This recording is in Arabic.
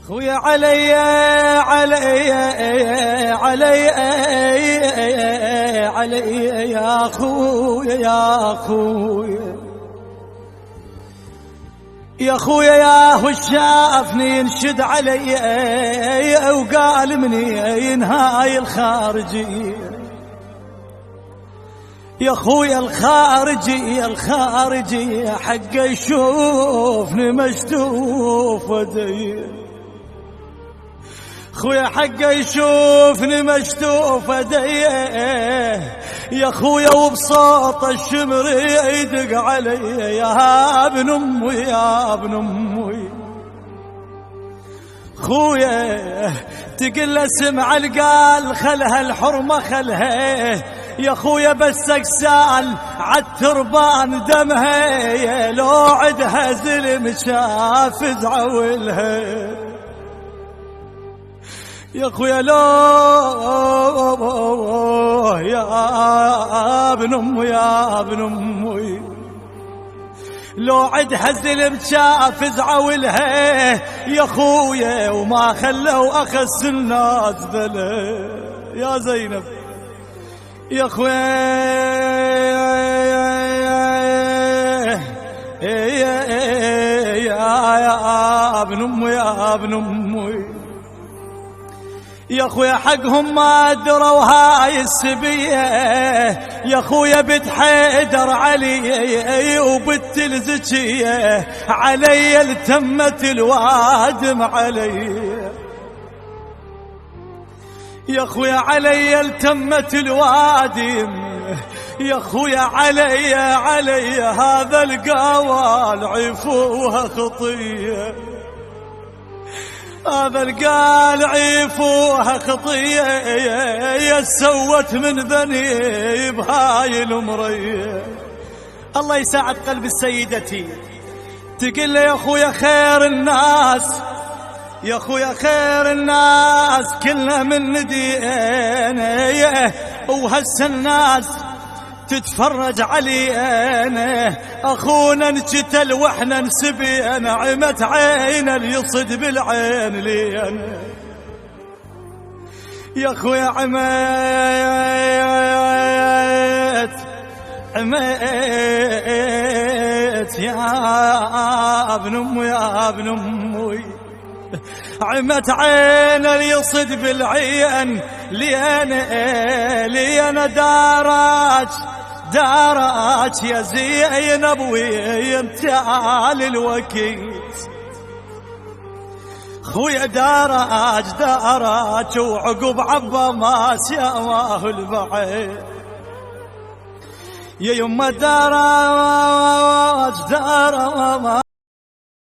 خويا علي علي علي علي يا خويا يا خويا يا خويا يا هو شافني ينشد علي وقال مني هاي الخارجية يا خويا الخارجية الخارجية حق يشوفني مشتوف ودي خويا حق يشوفني مشتوف ودي يا خويا وبصوت الشمر يدق علي يا ابن امي يا ابن امي خويا تقل سمع القال خلها الحرمة خلها يا خويا بس اكسال عالتربان دمها لو عدها زلم شاف زعولها يا خويا لو يا ابن امي يا ابن امي لو عدها زلم شاف زعولها يا خويا وما خلوا اخس الناس ذله يا زينب يا خويا يا ابن امي يا ابن امي يا خويا حقهم ما دروا هاي السبيه يا خويا بنت حيدر علي وبنت الزكيه علي التمت الوادم علي يا خويا علي التمت الوادم يا خويا علي علي هذا القوال عفوها خطيه هذا القال عيفوها خطيه يا سوت من ذني بهاي المريه الله يساعد قلب السيدتي تقول يا خويا خير الناس يا خويا خير الناس كلنا من ندينا وهسه الناس تتفرج علينا اخونا انقتل واحنا نسبينا عمت عينا ليصد بالعين لينا يا خويا عمت يا ابن امي يا ابن امي عمت عينا ليصد بالعين لينا دارات يا زينب وانت آل الوكيل خويا دارات وعقب عبا ما سياماه البعيد يا يما دارات